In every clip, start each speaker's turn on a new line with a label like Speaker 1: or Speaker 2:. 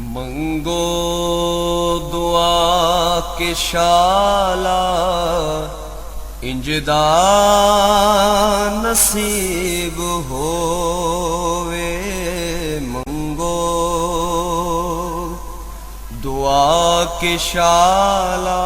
Speaker 1: मंगो दुआ के शाला इंजदा नसीब होवे। मंगो दुआ के शाला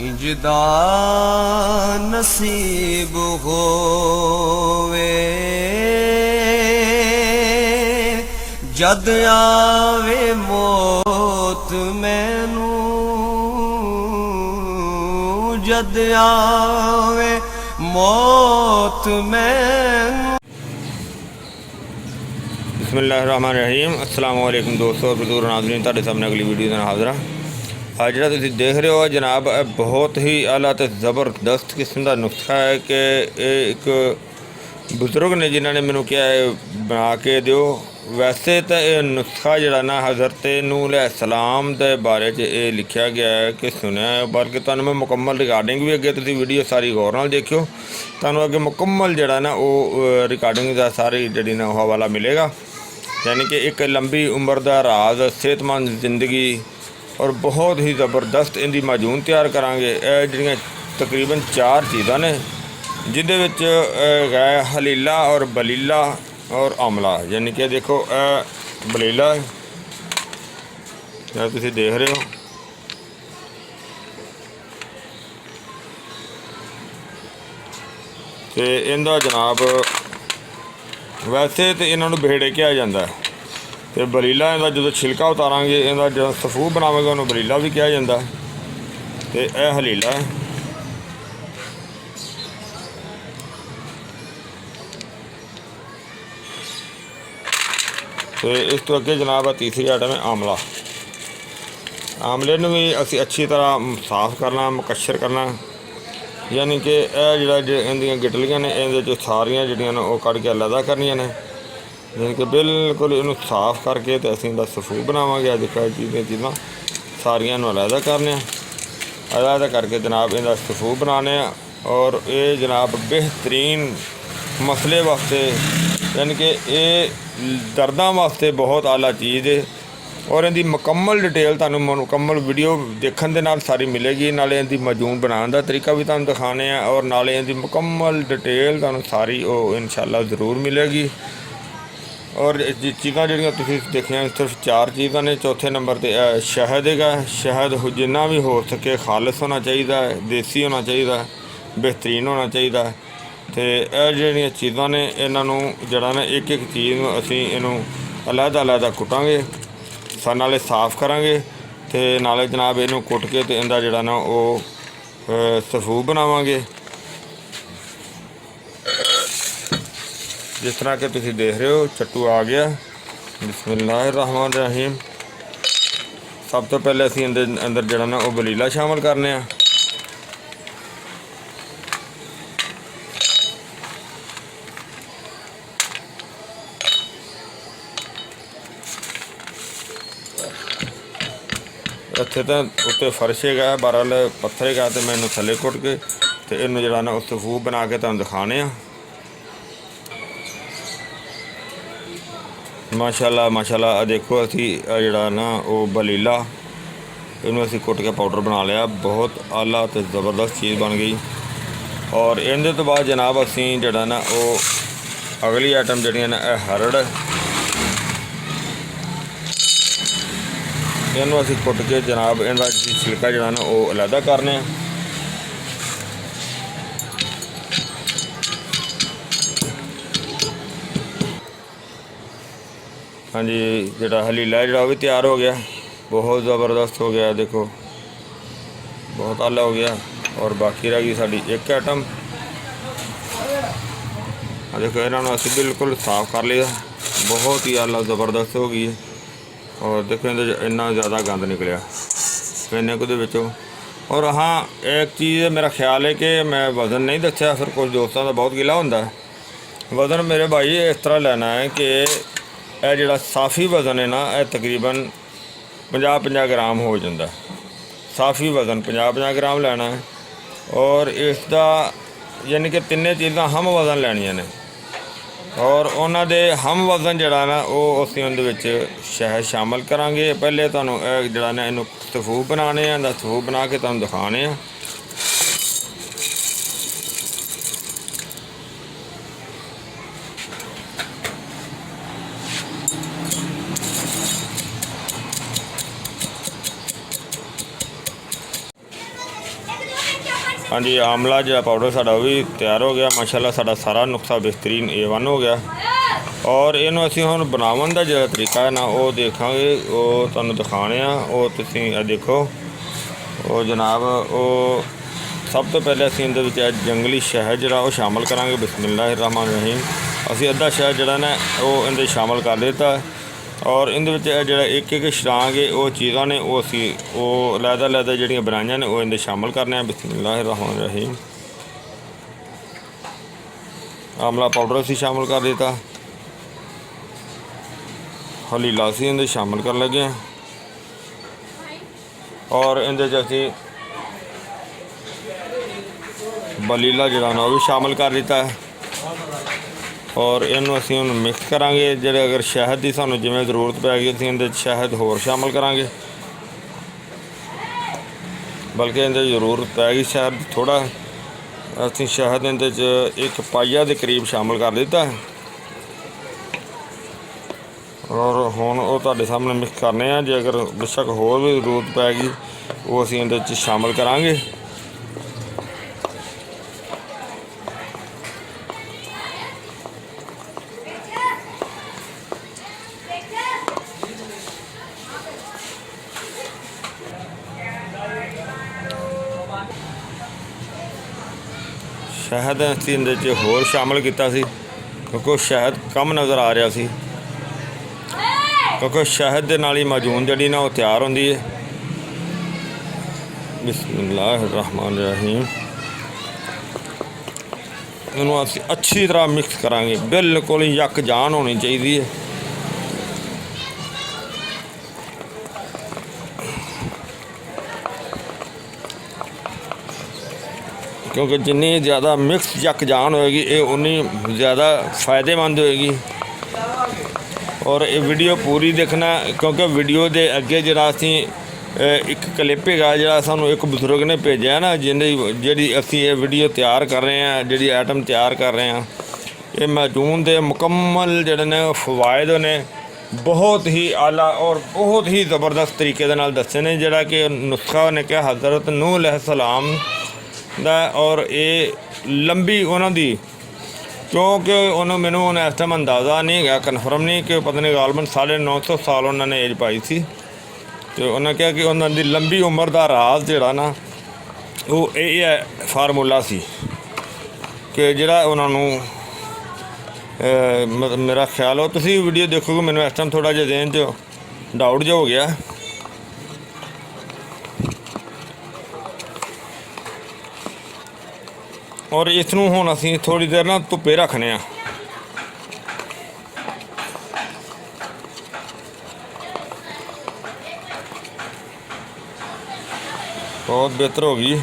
Speaker 1: इंजदा नसीब होवे। जद आवे मौत मैनू, जद आवे मौत मैनू।
Speaker 2: बिस्मिल्लाहिर्रहमानिर्रहीम। अस्सलाम वालेकुम दोस्तों, बज़ुर्ग नाज़रीन, तुहाडे सामने अगली वीडियो नाल हाज़र हां। आज जिहड़ा तुसीं देख रहे हो जनाब, बहुत ही आला ते ज़बरदस्त किस्म का नुस्खा है कि एक बुजुर्ग ने जिन्हों ने मैनू कहा है बना के दिओ। वैसे तो यह नुस्खा जिहड़ा ना हज़रत नूह अलैहिस्सलाम के बारे ये लिखा गया है कि सुनिया है, बल्कि तुहानूं मैं मुकम्मल रिकॉर्डिंग भी अगे तुसीं वीडियो सारी गौर नाल देखियो, तुहानूं अगे मुकम्मल जिहड़ा ना वो रिकॉर्डिंग का सारी जिहड़ी ना हवाला मिलेगा। यानी कि एक लंबी उम्र का राज, सेहतमंद जिंदगी और बहुत ही ज़बरदस्त इनकी माजून तैयार करांगे। जिहड़ियां तकरीबन 4 चीज़ां ने जिहदे विच है हलीला और बलीला और आमला। यानी कि देखो बलीला है तुसीं देख रहे हो, तो इनका जनाब वैसे तो इन्हों बेहड़े कहा जाता है, तो बलीला इनका जो छिलका उतारांगे इनका जो सफूफ बनावेंगे उन्होंने बलीला भी कहा जाता है, तो यह हलीला है। तो इस तो अगे जनाब तीसरी आइटम है आमला। आमले में भी असी अच्छी तरह साफ करना, मुकशर करना। यानी कि यह जो इनदियां गिटलियां ने इनके जो सारियां जिहड़ियां ने वो कढ़ के अलग करनियां ने। यानी कि बिल्कुल इनू साफ करके तो असीं इहदा सफूफ बनावांगे। देखो चीज़ां सारियां नूं अलग करने, अलग करके जनाब इहदा सफूफ बनाने। और ये जनाब बेहतरीन मसले वास्ते, यानी कि ये दर्दां वास्ते बहुत आला चीज़ है। और इनकी मुकम्मल डिटेल तुहानूं मुकम्मल वीडियो देखने दे नाल सारी मिलेगी। नाले इनकी मजून बनाने का तरीका भी तुहानूं दिखाने हैं, और नाले इनकी मुकम्मल डिटेल तुहानूं सारी वो इंशाअल्लाह ज़रूर मिलेगी। और चीज़ां जिहड़ियां तुसीं देखियां सिर्फ 4 चीज़ां ने। चौथे नंबर पर शहद है। शहद जिन्ना भी हो सके खालिस होना चाहिए, देसी होना चाहिए, बेहतरीन होना चाहिए। तो यह जिहड़ियां चीज़ां ने इन्हों जिहड़ा ना एक एक चीज़ असीं इनू अलग कुटांगे, नाले साफ करांगे, तो नाले जनाब इनू कुट के तो इनका जिहड़ा ना वो सफूफ बनावांगे। जिस तरह के तुसीं देख रहे हो चट्टू आ गया। बिस्मिल्लाहिर्रहमानिर्रहीम। सब तो पहले असीं अंदर जिहड़ा ना वो बलीला शामिल करने आ। इत्थे तो उत्ते फर्श है, बहरहाल पत्थर है, तो मैं इनू थले कुट के तो इनू जिहड़ा ना सफूफ बना के तुहानूं दिखाने। माशाअल्लाह माशाअल्लाह। देखो असी जिहड़ा ना वो बलीला इनू असी कुट के पाउडर बना लिया। बहुत आला तो ज़बरदस्त चीज़ बन गई। और इहदे तो बाद जनाब असी जिहड़ा ना वो अगली आइटम जिहड़ियां ना हरड़, इनू असी कुट के जनाब इनका छिलका जिहड़ा ना वो अलग करने। हाँ जी, जिहड़ा हलीला जिहड़ा भी तैयार हो गया, बहुत ज़बरदस्त हो गया। देखो बहुत आला हो गया। और बाकी रह गई साड़ी एक आइटम। देखो इन्होंने असीं बिल्कुल साफ कर लिया, बहुत ही आला ज़बरदस्त हो गई है। और देखो इन्ना ज़्यादा गंद निकलिया इन्ने कुछ विचों। और हाँ एक चीज़ मेरा ख्याल है कि मैं वज़न नहीं दस्या, फिर कुछ दोस्तों का बहुत गिला होंदा है। वज़न मेरे भाई इस तरह लेना है कि यह जिहड़ा साफ़ी वज़न है ना, यह तकरीबन 50-50 ग्राम हो जाता है। साफ़ी वज़न 50-50 ग्राम लेना है। और इसका यानी कि 3 चीज़ां हम वज़न लैनियां ने। ਔਰ ਉਹਨਾਂ ਦੇ ਹਮ ਵਜ਼ਨ ਜਿਹੜਾ ਨਾ ਉਹ ਅਸੀਂ ਉਹਦੇ ਵਿੱਚ ਸ਼ਹਿਦ ਸ਼ਾਮਲ ਕਰਾਂਗੇ। ਪਹਿਲੇ ਤੁਹਾਨੂੰ ਇਹ ਜਿਹੜਾ ਨਾ ਇਹਨੂੰ ਸਫੂਫ ਬਣਾਉਣੇ ਆ, ਦਾ ਸਫੂਫ ਬਣਾ ਕੇ ਤੁਹਾਨੂੰ ਦਿਖਾਉਣੇ ਆ। हाँ जी, आमला जो पाउडर साडा वो भी तैयार हो गया माशाल्लाह। साडा सारा नुस्खा बेहतरीन A1 हो गया। और इनू असीं हुण बनावन दा जिहड़ा तरीका है ना वो देखांगे, वो तुहानूं दिखाने आ। वो तुसीं देखो वो जनाब, वो सब तो पहले असीं इहदे विच जंगली शहद जिहड़ा वो शामिल करांगे। बिस्मिल्लाहिर्रहमानिर्रहीम। असीं अद्धा शहद जिहड़ा ना वो इहदे शामिल कर दित्ता। और इहदे विच जिहड़ा एक एक छटांग है वो चीज़ां ने वो असीं वो लैदा जिहड़ियां बनाइयां ने वो इहदे शामिल करने आ। बिस्मिल्लाहिर्रहमानिर्रहीम। आमला पाउडर असीं शामिल कर दित्ता। हलीला असीं इहदे शामिल कर लगे हैं। और इहदे च असीं बलीला जिहड़ा ना वो भी शामिल कर दित्ता है। और इनू असीं हुण मिक्स करांगे। जिहड़े अगर शहद की सानूं जिवें जरूरत पैगी असीं इहदे शहद होर शामिल करांगे, बल्कि इहदे जरूरत पैगी शहद थोड़ा, असीं शहद इहदे च एक पाइया के करीब शामिल कर दित्ता है। और हुण वो तुहाडे सामने मिक्स करने आ। जे अगर बेशक होर भी जरूरत पैगी वो असीं इहदे च शामिल करांगे। शहद असीं इहदे च होर शामिल कीता सी क्योंकि शहद कम नज़र आ रहा सी, क्योंकि शहद दे नाल ही माजून जिहड़ी ना वो तैयार होंदी है। बिस्मिल्लाहिर्रहमानिर्रहीम। इहनूं असीं अच्छी तरह मिक्स करांगे। बिल्कुल यकजान होनी चाहिए है। क्योंकि जिन्नी ज़्यादा मिक्स यकजान होएगी ये उन्नी ज़्यादा फ़ायदेमंद होएगी। और ये वीडियो पूरी देखना, क्योंकि वीडियो के अगे जो असी एक क्लिप है जो सानू एक बजुर्ग ने भेजा है ना, जी असी ये वीडियो तैयार कर रहे हैं, जी आइटम तैयार कर रहे हैं, ये माजून के मुकम्मल जोड़े ने फवायद ने बहुत ही आला और बहुत ही ज़बरदस्त तरीके दे नाल दस्से ने। जोड़ा कि नुस्खा उन्हें क्या हज़रत नूह अलैहिस्सलाम दा, और ये लंबी उन्होंने, क्योंकि उन्होंने मैनू इस टाइम अंदाज़ा नहीं है, कन्फर्म नहीं कि पता नहीं गालबन 950 साल उन्होंने एज पाई सी। तो उन्होंने कहा कि उन्होंने लंबी उम्र का राज जोड़ा ना वो ये फार्मूला सी कि जोड़ा उन्होंने मेरा ख्याल हो, तुसी वीडियो देखोगे, मैंने इस टाइम थोड़ा जिहा ज़हन च डाउट जो हो गया। और इसनूं हुण असीं थोड़ी देर ना धुप्पे रखने आ। बहुत बेहतर हो गई।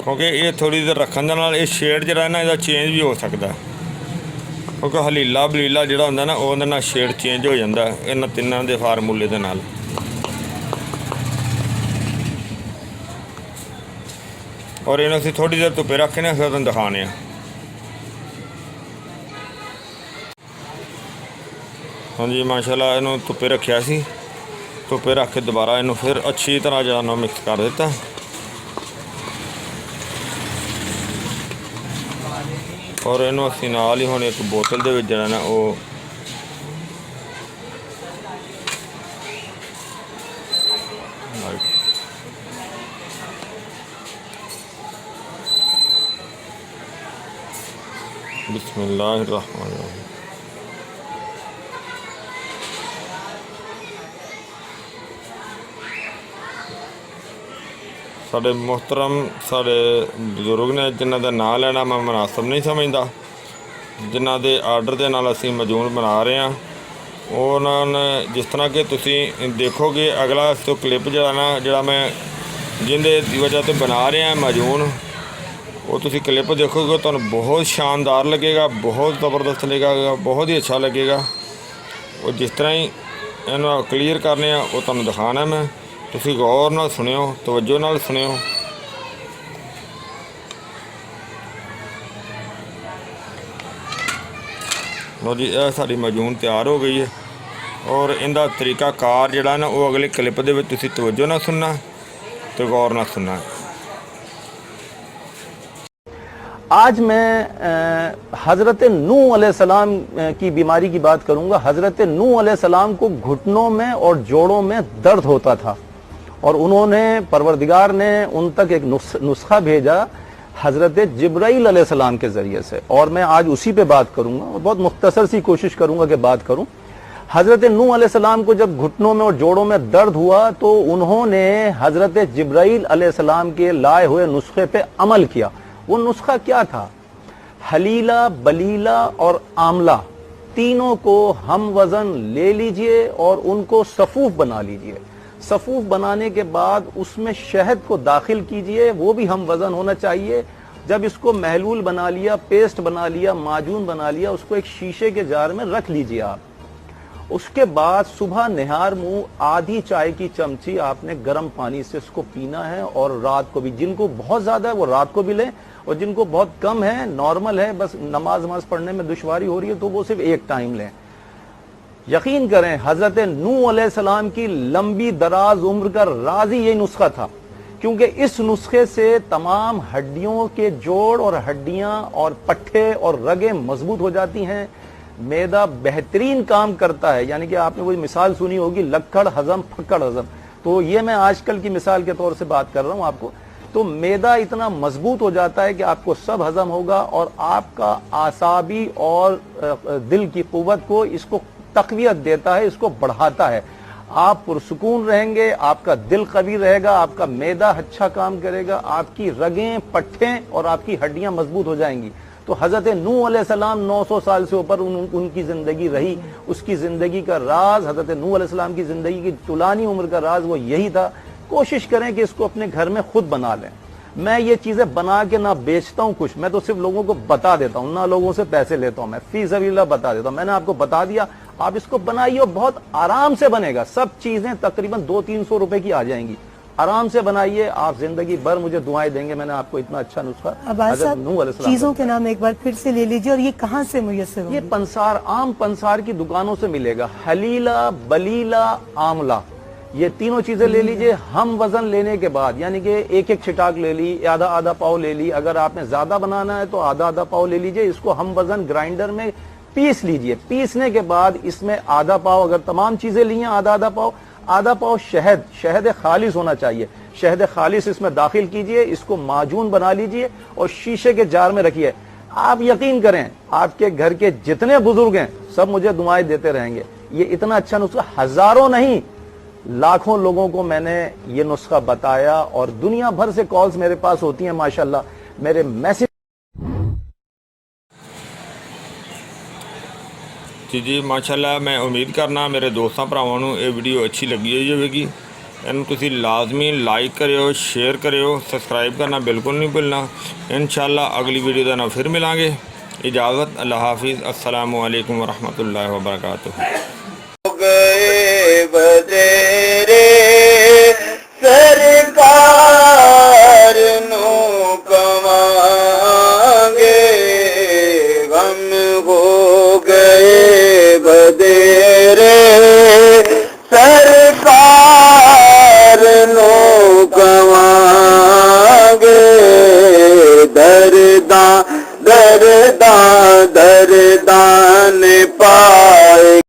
Speaker 2: क्योंकि ये थोड़ी देर रखने दे नाल ये शेड जिहड़ा ना इहदा चेंज भी हो सकता है, क्योंकि हलीला बलीला जिहड़ा हुंदा ना उहदे नाल शेड चेंज हो जाता है इन्हां तिन्नां दे फार्मूले दे नाल। और इन्हें असीं थोड़ी देर धुप्पे रखने फिर तुहानूं दिखाने। हाँ जी, माशाल्लाह इन्हूं धुप्पे रखिया सी, धुप्पे रख के दोबारा इन्हूं फिर अच्छी तरह जो मिक्स कर दिता। और इन्हूं असीं नाल ही हुण एक बोतल दे विच जिहड़ा ना वो बिस्मिल्लाहिर्रहमानिर्रहीम। साढ़े मोहतरम साढ़े बजुर्ग ने जिन्हों का नाम लेना मैं मुनासिब नहीं समझता, जिन्हों के आर्डर के नाल असीं मजून बना रहे हैं, उन्होंने जिस तरह कि तुसीं देखोगे अगला तो क्लिप जो ना जो मैं ਜਿੰਦੇ ਦੀ ਵਜ੍ਹਾ ਤੋਂ ਬਣਾ ਰਹੇ ਹਾਂ ਮਾਜੂਨ, ਉਹ ਤੁਸੀਂ ਕਲਿੱਪ ਦੇਖੋਗੇ ਤੁਹਾਨੂੰ ਬਹੁਤ ਸ਼ਾਨਦਾਰ ਲੱਗੇਗਾ, ਬਹੁਤ ਜ਼ਬਰਦਸਤ ਲੱਗੇਗਾ, ਬਹੁਤ ਹੀ ਅੱਛਾ ਲੱਗੇਗਾ। ਉਹ ਜਿਸ ਤਰ੍ਹਾਂ ਹੀ ਇਹਨੂੰ ਕਲੀਅਰ ਕਰਨੇ ਆ ਉਹ ਤੁਹਾਨੂੰ ਦਿਖਾਣਾ ਮੈਂ, ਤੁਸੀਂ ਗੌਰ ਨਾਲ ਸੁਣਿਓ, ਤਵੱਜੋ ਨਾਲ ਸੁਣਿਓ। ਲਓ ਜੀ, ਇਹ ਸਾਡੀ ਮਾਜੂਨ ਤਿਆਰ ਹੋ ਗਈ ਹੈ ਔਰ ਇਹਦਾ ਤਰੀਕਾਕਾਰ ਜਿਹੜਾ ਨਾ ਉਹ ਅਗਲੇ ਕਲਿੱਪ ਦੇ ਵਿੱਚ ਤੁਸੀਂ ਤਵੱਜੋ ਨਾਲ ਸੁਣਨਾ ਤੇ ਗੌਰ ਨਾਲ सुनना।
Speaker 3: आज मैं हज़रत नूह अलैहिस्सलाम की बीमारी की बात करूंगा। हज़रत नूह अलैहिस्सलाम को घुटनों में और जोड़ों में दर्द होता था और उन्होंने, परवरदिगार ने उन तक एक नुस्खा भेजा हज़रत जिब्राइल अलैहिस्सलाम के ज़रिए से, और मैं आज उसी पे बात करूंगा और बहुत मुख्तसर सी कोशिश करूंगा कि बात करूं। हज़रत नूह अलैहिस्सलाम को जब घुटनों में और जोड़ों में दर्द हुआ तो उन्होंने हज़रत जिब्राइल अलैहिस्सलाम के लाए हुए नुस्खे पे अमल किया। वो नुस्खा क्या था? हलीला, बलीला और आमला तीनों को हम वजन ले लीजिए और उनको सफूफ बना लीजिए। सफूफ बनाने के बाद उसमें शहद को दाखिल कीजिए, वो भी हम वजन होना चाहिए। जब इसको महलूल बना लिया, पेस्ट बना लिया, माजून बना लिया, उसको एक शीशे के जार में रख लीजिए आप। उसके बाद सुबह निहार मुंह आधी चाय की चमची आपने गर्म पानी से इसको पीना है, और रात को भी, जिनको बहुत ज्यादा है वो रात को भी लें, और जिनको बहुत कम है, नॉर्मल है, बस नमाज पढ़ने में दुश्वारी हो रही है, तो वो सिर्फ एक टाइम लें। यकीन करें, हजरत नूह अलैहिस्सलाम की लंबी दराज उम्र का राज ही ये नुस्खा था, क्योंकि इस नुस्खे से तमाम हड्डियों के जोड़ और हड्डियां और पट्टे और रगें मजबूत हो जाती हैं। मैदा बेहतरीन काम करता है, यानी कि आपने वो मिसाल सुनी होगी, लक्कड़ हजम फक्कड़ हजम, तो ये मैं आजकल की मिसाल के तौर से बात कर रहा हूं आपको। तो मैदा इतना मजबूत हो जाता है कि आपको सब हजम होगा, और आपका आसाबी और दिल की कुव्वत को इसको तकवियत देता है, इसको बढ़ाता है। आप पुरसुकून रहेंगे, आपका दिल कवी रहेगा, आपका मैदा अच्छा काम करेगा, आपकी रगें, पट्टे और आपकी हड्डियां मजबूत हो जाएंगी। तो हजरत नूह अलैहिस्सलाम 900 साल से ऊपर उनकी जिंदगी रही। उसकी जिंदगी का राज, हजरत नूह अलैहिस्सलाम की जिंदगी की तुलानी उम्र का राज वो यही था। कोशिश करें कि इसको अपने घर में खुद बना लें। मैं ये चीजें बना के ना बेचता हूं कुछ, मैं तो सिर्फ लोगों को बता देता हूं, ना लोगों से पैसे लेता हूं, मैं फी सबिलिल्लाह बता देता हूं। मैंने आपको बता दिया, आप इसको बनाइए और बहुत आराम से बनेगा। सब चीजें तकरीबन 200-300 रुपए की आ जाएंगी। आराम से बनाइए, आप जिंदगी भर मुझे दुआएं देंगे। मैंने आपको इतना अच्छा नुस्खा
Speaker 4: चीजों के नाम एक बार फिर से ले लीजिए, और ये कहाँ से मुयस्सर होंगे?
Speaker 3: ये पंसार, आम पंसार की दुकानों से मिलेगा। हलीला, बलीला, आमला, ये तीनों चीजें ले लीजिए। हम वजन लेने के बाद, यानी कि एक एक छिटाक ले ली, आधा आधा पाव ले ली। अगर आपने ज्यादा बनाना है तो आधा आधा पाव ले लीजिए। इसको हम वजन ग्राइंडर में पीस लीजिए। पीसने के बाद इसमें आधा पाव, अगर तमाम चीजें ली हैं, आधा पाव शहद, शहद खालिस होना चाहिए, शहद खालिस इसमें दाखिल कीजिए। इसको माजून बना लीजिए और शीशे के जार में रखिए। आप यकीन करें, आपके घर के जितने बुजुर्ग हैं सब मुझे दुआएं देते रहेंगे। ये इतना अच्छा नुस्खा, हजारों नहीं लाखों लोगों को मैंने ये नुस्खा बताया, और दुनिया भर से कॉल्स मेरे पास होती हैं माशाल्लाह। मेरे मैसेज
Speaker 2: जी माशाल्लाह, मैं उम्मीद करना मेरे दोस्तों भरावां नूं ये वीडियो अच्छी लगी होगी। इन्हूं तुसीं लाजमी लाइक करियो, शेयर करियो, सबसक्राइब करना बिल्कुल नहीं भुलना। इंशाअल्लाह अगली वीडियो दे नाल फिर मिलांगे। इजाज़त, अल्लाह हाफिज़, अस्सलामु अलैकुम व रहमतुल्लाहि व बरकातुहू।
Speaker 1: बतेरे सरकार नू कमांगे, गम हो गए बतेरे सरकार नू कमांगे। दरदां दरदां दरदां ने पाए